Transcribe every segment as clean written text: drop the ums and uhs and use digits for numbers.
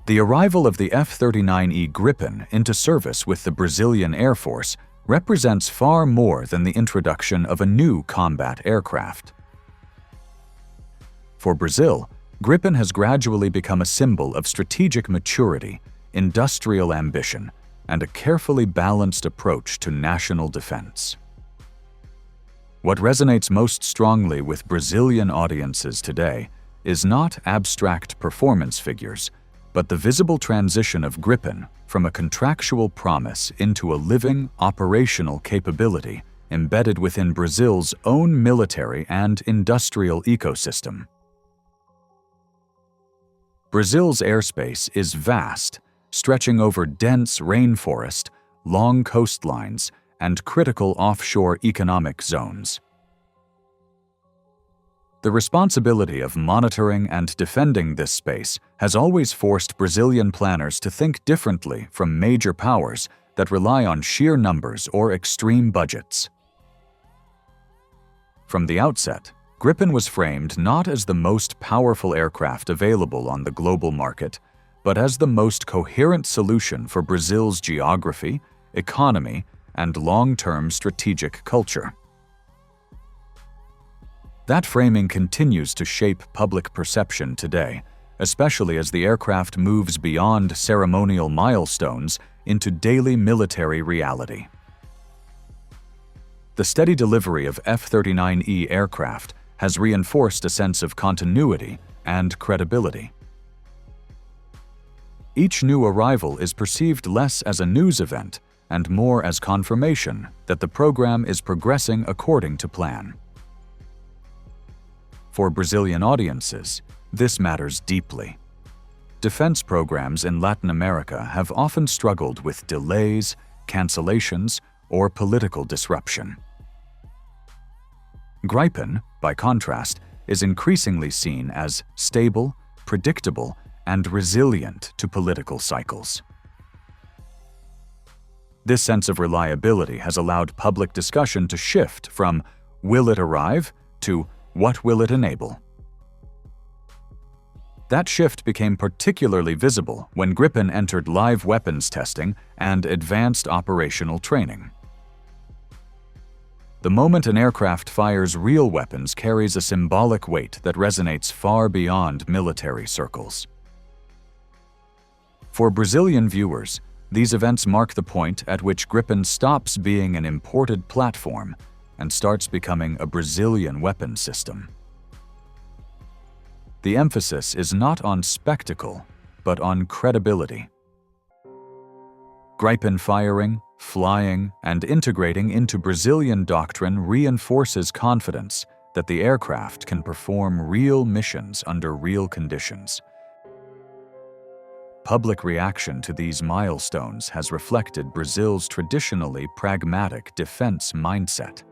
The arrival of the F-39E Gripen into service with the Brazilian Air Force represents far more than the introduction of a new combat aircraft. For Brazil, Gripen has gradually become a symbol of strategic maturity, industrial ambition, and a carefully balanced approach to national defense. What resonates most strongly with Brazilian audiences today is not abstract performance figures, but the visible transition of Gripen from a contractual promise into a living, operational capability embedded within Brazil's own military and industrial ecosystem. Brazil's airspace is vast, stretching over dense rainforest, long coastlines, and critical offshore economic zones. The responsibility of monitoring and defending this space has always forced Brazilian planners to think differently from major powers that rely on sheer numbers or extreme budgets. From the outset, Gripen was framed not as the most powerful aircraft available on the global market, but as the most coherent solution for Brazil's geography, economy, and long-term strategic culture. That framing continues to shape public perception today, especially as the aircraft moves beyond ceremonial milestones into daily military reality. The steady delivery of F-39E aircraft has reinforced a sense of continuity and credibility. Each new arrival is perceived less as a news event and more as confirmation that the program is progressing according to plan. For Brazilian audiences, this matters deeply. Defense programs in Latin America have often struggled with delays, cancellations, or political disruption. Gripen, by contrast, is increasingly seen as stable, predictable, and resilient to political cycles. This sense of reliability has allowed public discussion to shift from "will it arrive?" to "what will it enable?" That shift became particularly visible when Gripen entered live weapons testing and advanced operational training. The moment an aircraft fires real weapons carries a symbolic weight that resonates far beyond military circles. For Brazilian viewers, these events mark the point at which Gripen stops being an imported platform and starts becoming a Brazilian weapon system. The emphasis is not on spectacle, but on credibility. Gripen firing, flying, and integrating into Brazilian doctrine reinforces confidence that the aircraft can perform real missions under real conditions. Public reaction to these milestones has reflected Brazil's traditionally pragmatic defense mindset.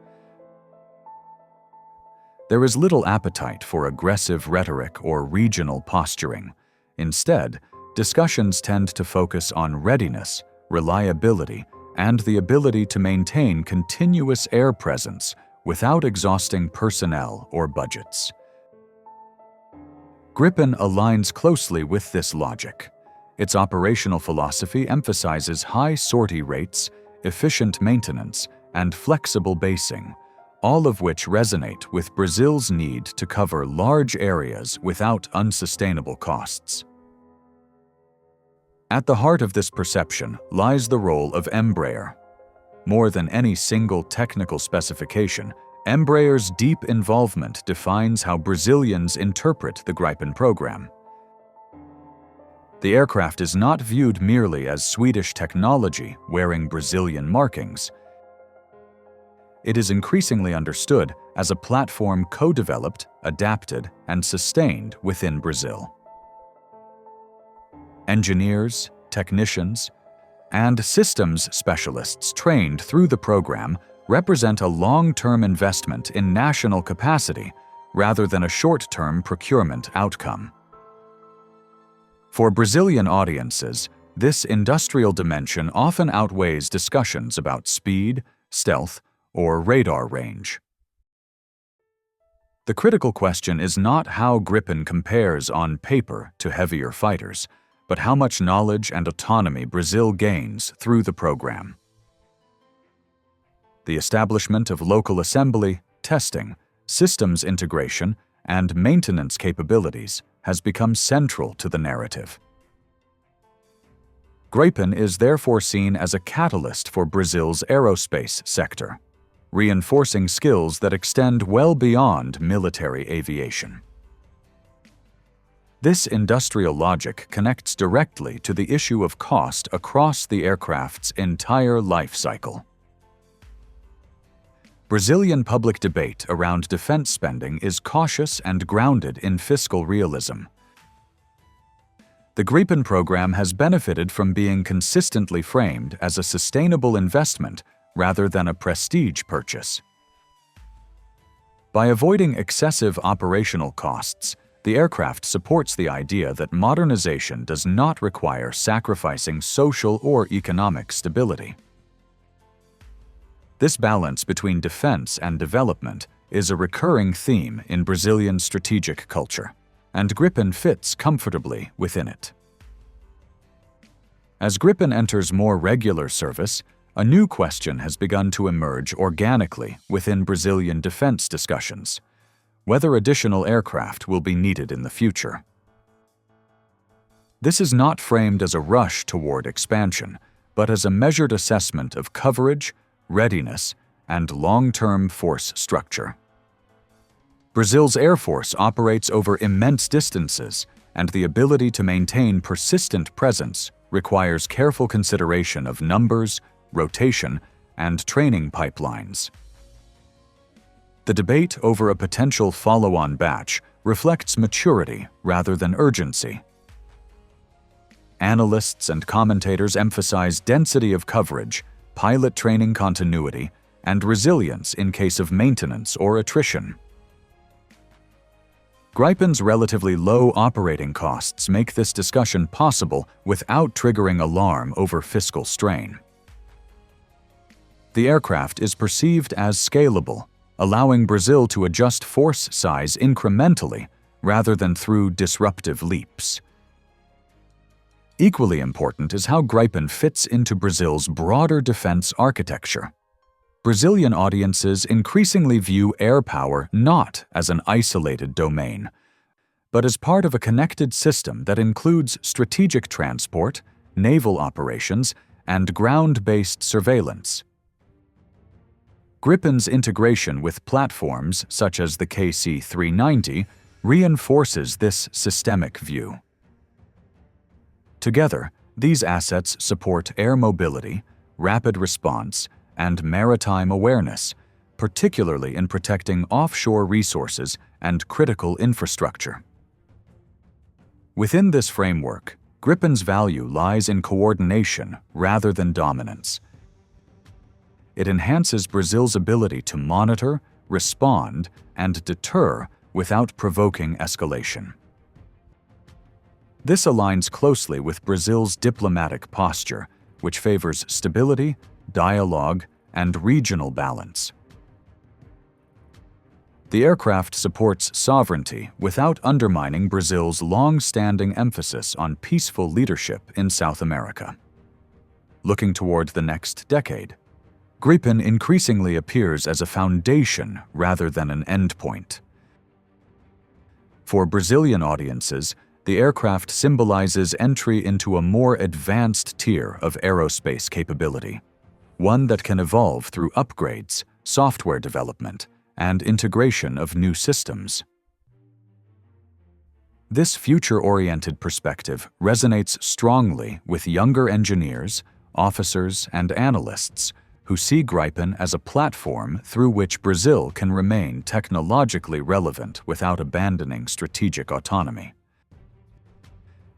There is little appetite for aggressive rhetoric or regional posturing. Instead, discussions tend to focus on readiness, reliability, and the ability to maintain continuous air presence without exhausting personnel or budgets. Gripen aligns closely with this logic. Its operational philosophy emphasizes high sortie rates, efficient maintenance, and flexible basing, all of which resonate with Brazil's need to cover large areas without unsustainable costs. At the heart of this perception lies the role of Embraer. More than any single technical specification, Embraer's deep involvement defines how Brazilians interpret the Gripen program. The aircraft is not viewed merely as Swedish technology wearing Brazilian markings. It is increasingly understood as a platform co-developed, adapted, and sustained within Brazil. Engineers, technicians, and systems specialists trained through the program represent a long-term investment in national capacity rather than a short-term procurement outcome. For Brazilian audiences, this industrial dimension often outweighs discussions about speed, stealth, or radar range. The critical question is not how Gripen compares on paper to heavier fighters, but how much knowledge and autonomy Brazil gains through the program. The establishment of local assembly, testing, systems integration, and maintenance capabilities has become central to the narrative. Gripen is therefore seen as a catalyst for Brazil's aerospace sector, reinforcing skills that extend well beyond military aviation. This industrial logic connects directly to the issue of cost across the aircraft's entire life cycle. Brazilian public debate around defense spending is cautious and grounded in fiscal realism. The Gripen program has benefited from being consistently framed as a sustainable investment rather than a prestige purchase. By avoiding excessive operational costs, the aircraft supports the idea that modernization does not require sacrificing social or economic stability. This balance between defense and development is a recurring theme in Brazilian strategic culture, and Gripen fits comfortably within it. As Gripen enters more regular service, a new question has begun to emerge organically within Brazilian defense discussions: whether additional aircraft will be needed in the future. This is not framed as a rush toward expansion, but as a measured assessment of coverage, readiness, and long-term force structure. Brazil's Air Force operates over immense distances, and the ability to maintain persistent presence requires careful consideration of numbers, rotation, and training pipelines. The debate over a potential follow-on batch reflects maturity rather than urgency. Analysts and commentators emphasize density of coverage, pilot training continuity, and resilience in case of maintenance or attrition. Gripen's relatively low operating costs make this discussion possible without triggering alarm over fiscal strain. The aircraft is perceived as scalable, allowing Brazil to adjust force size incrementally rather than through disruptive leaps. Equally important is how Gripen fits into Brazil's broader defense architecture. Brazilian audiences increasingly view air power not as an isolated domain, but as part of a connected system that includes strategic transport, naval operations, and ground-based surveillance. Gripen's integration with platforms such as the KC-390 reinforces this systemic view. Together, these assets support air mobility, rapid response, and maritime awareness, particularly in protecting offshore resources and critical infrastructure. Within this framework, Gripen's value lies in coordination rather than dominance. It enhances Brazil's ability to monitor, respond, and deter without provoking escalation. This aligns closely with Brazil's diplomatic posture, which favors stability, dialogue, and regional balance. The aircraft supports sovereignty without undermining Brazil's long-standing emphasis on peaceful leadership in South America. Looking toward the next decade, Gripen increasingly appears as a foundation rather than an endpoint. For Brazilian audiences, the aircraft symbolizes entry into a more advanced tier of aerospace capability, one that can evolve through upgrades, software development, and integration of new systems. This future-oriented perspective resonates strongly with younger engineers, officers, and analysts who see Gripen as a platform through which Brazil can remain technologically relevant without abandoning strategic autonomy.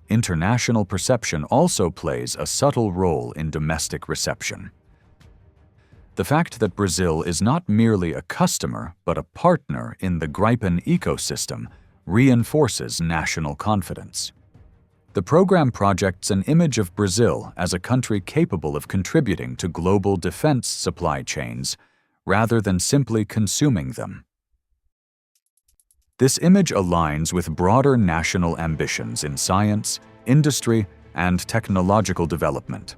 International perception also plays a subtle role in domestic reception. The fact that Brazil is not merely a customer but a partner in the Gripen ecosystem reinforces national confidence. The program projects an image of Brazil as a country capable of contributing to global defense supply chains rather than simply consuming them. This image aligns with broader national ambitions in science, industry, and technological development.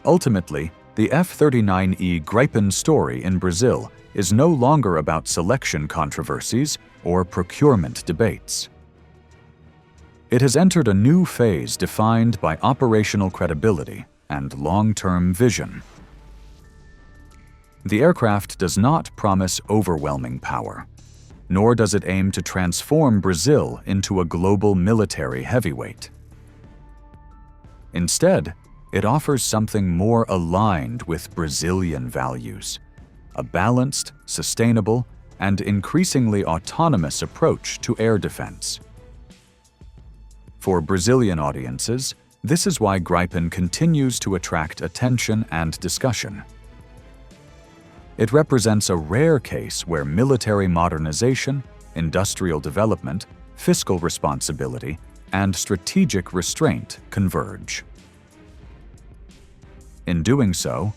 Ultimately, the F-39E Gripen story in Brazil is no longer about selection controversies or procurement debates. It has entered a new phase defined by operational credibility and long-term vision. The aircraft does not promise overwhelming power, nor does it aim to transform Brazil into a global military heavyweight. Instead, it offers something more aligned with Brazilian values, a balanced, sustainable, and increasingly autonomous approach to air defense. For Brazilian audiences, this is why Gripen continues to attract attention and discussion. It represents a rare case where military modernization, industrial development, fiscal responsibility, and strategic restraint converge. In doing so,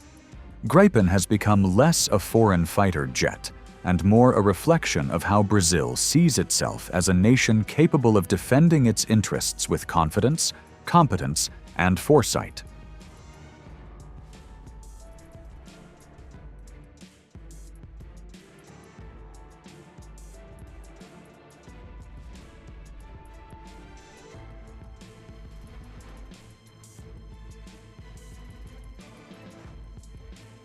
Gripen has become less a foreign fighter jet and more a reflection of how Brazil sees itself as a nation capable of defending its interests with confidence, competence, and foresight.